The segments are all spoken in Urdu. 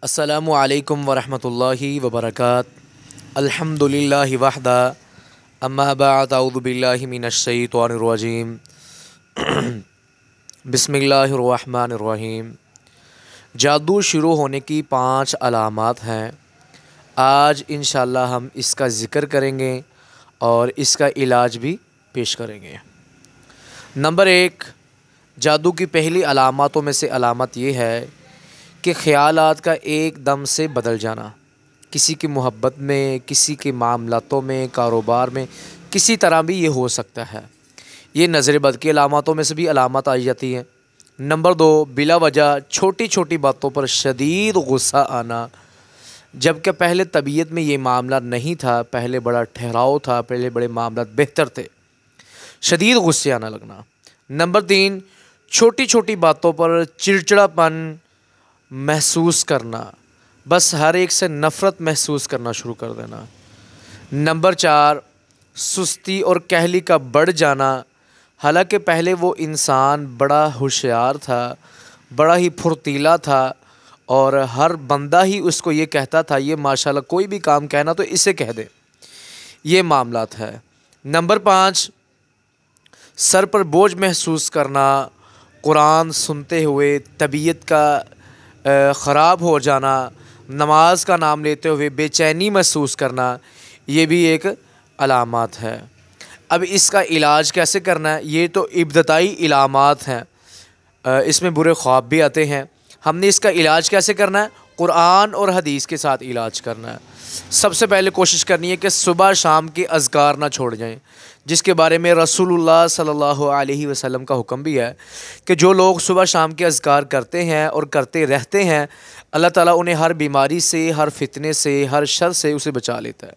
السلام علیکم ورحمۃ اللہ وبرکاتہ۔ الحمدللہ وحدہ، اما بعد، اعوذ باللہ من الشیطان الرجیم، بسم اللہ الرحمن الرحیم۔ جادو شروع ہونے کی 5 علامات ہیں۔ آج انشاءاللہ ہم اس کا ذکر کریں گے اور اس کا علاج بھی پیش کریں گے۔ نمبر 1، جادو کی پہلی علاماتوں میں سے علامت یہ ہے کہ خیالات کا ایک دم سے بدل جانا۔ کسی کی محبت میں، کسی کے معاملاتوں میں، کاروبار میں، کسی طرح بھی یہ ہو سکتا ہے۔ یہ نظر بد کی علاماتوں میں سے بھی علامت آئی جاتی ہے۔ نمبر 2، بلا وجہ چھوٹی چھوٹی باتوں پر شدید غصہ آنا، جبکہ پہلے طبیعت میں یہ معاملہ نہیں تھا، پہلے بڑا ٹھہراؤ تھا، پہلے بڑے معاملات بہتر تھے، شدید غصے آنا لگنا۔ نمبر 3، چھوٹی چھوٹی باتوں پر چڑچڑاپن محسوس کرنا، بس ہر ایک سے نفرت محسوس کرنا شروع کر دینا۔ نمبر 4، سستی اور کہلی کا بڑھ جانا، حالانکہ پہلے وہ انسان بڑا ہوشیار تھا، بڑا ہی پھرتیلا تھا اور ہر بندہ ہی اس کو یہ کہتا تھا، یہ ماشاءاللہ کوئی بھی کام کہنا تو اسے کہہ دے، یہ معاملات ہے۔ نمبر 5، سر پر بوجھ محسوس کرنا، قرآن سنتے ہوئے طبیعت کا خراب ہو جانا، نماز کا نام لیتے ہوئے بے چینی محسوس کرنا، یہ بھی ایک علامات ہے۔ اب اس کا علاج کیسے کرنا ہے؟ یہ تو ابتدائی علامات ہیں، اس میں برے خواب بھی آتے ہیں۔ ہم نے اس کا علاج کیسے کرنا ہے؟ قرآن اور حدیث کے ساتھ علاج کرنا ہے۔ سب سے پہلے کوشش کرنی ہے کہ صبح شام کے اذکار نہ چھوڑ جائیں، جس کے بارے میں رسول اللہ صلی اللہ علیہ وسلم کا حکم بھی ہے کہ جو لوگ صبح شام کے اذکار کرتے ہیں اور کرتے رہتے ہیں، اللہ تعالیٰ انہیں ہر بیماری سے، ہر فتنے سے، ہر شر سے اسے بچا لیتا ہے۔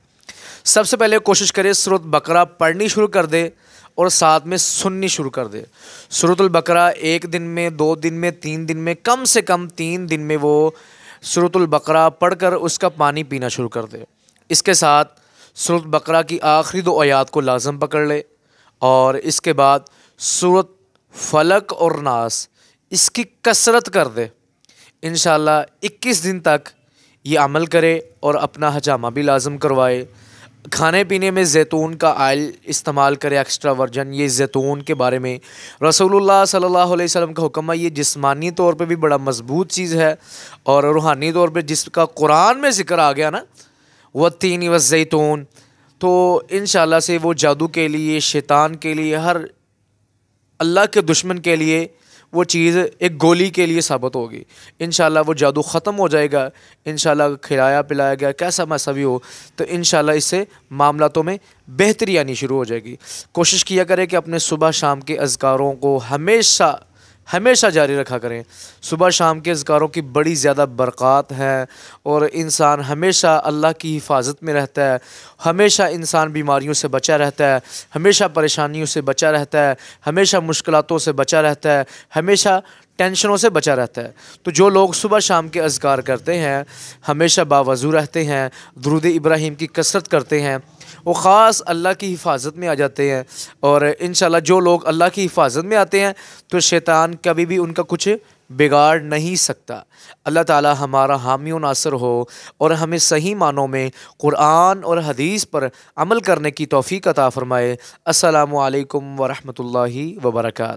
سب سے پہلے کوشش کرے سورۃ بقرہ پڑھنی شروع کر دے اور ساتھ میں سننی شروع کر دے۔ سورۃ البقرہ 1 دن میں، 2 دن میں، 3 دن میں، کم سے کم 3 دن میں وہ سورۃ البقرہ پڑھ کر اس کا پانی پینا شروع کر دے۔ اس کے ساتھ سورۃ بقرہ کی آخری 2 آیات کو لازم پکڑ لے اور اس کے بعد سورۃ فلق اور ناس اس کی کثرت کر دے۔ انشاءاللہ 21 دن تک یہ عمل کرے اور اپنا حجامہ بھی لازم کروائے۔ کھانے پینے میں زیتون کا آئل استعمال کرے، ایکسٹرا ورجن۔ یہ زیتون کے بارے میں رسول اللہ صلی اللہ علیہ وسلم کا حکم ہے۔ یہ جسمانی طور پہ بھی بڑا مضبوط چیز ہے اور روحانی طور پہ جس کا قرآن میں ذکر آ گیا نا، والتین والزیتون، تو انشاءاللہ سے وہ جادو کے لیے، شیطان کے لیے، ہر اللہ کے دشمن کے لیے وہ چیز ایک گولی کے لیے ثابت ہوگی۔ انشاءاللہ وہ جادو ختم ہو جائے گا۔ انشاءاللہ کھلایا پلایا گیا کیسا مسا بھی ہو تو انشاءاللہ اس سے معاملاتوں میں بہتری آنی شروع ہو جائے گی۔ کوشش کیا کریں کہ اپنے صبح شام کے اذکاروں کو ہمیشہ جاری رکھا کریں۔ صبح شام کے اذکاروں کی بڑی زیادہ برکات ہیں اور انسان ہمیشہ اللہ کی حفاظت میں رہتا ہے، ہمیشہ انسان بیماریوں سے بچا رہتا ہے، ہمیشہ پریشانیوں سے بچا رہتا ہے، ہمیشہ مشکلاتوں سے بچا رہتا ہے، ہمیشہ ٹینشنوں سے بچا رہتا ہے۔ تو جو لوگ صبح شام کے اذکار کرتے ہیں، ہمیشہ باوضو رہتے ہیں، درود ابراہیم کی کثرت کرتے ہیں، وہ خاص اللہ کی حفاظت میں آ جاتے ہیں۔ اور انشاءاللہ جو لوگ اللہ کی حفاظت میں آتے ہیں تو شیطان کبھی بھی ان کا کچھ بگاڑ نہیں سکتا۔ اللہ تعالی ہمارا حامی و ناصر ہو اور ہمیں صحیح معنوں میں قرآن اور حدیث پر عمل کرنے کی توفیق عطا فرمائے۔ السلام علیکم ورحمۃ اللہ وبرکاتہ۔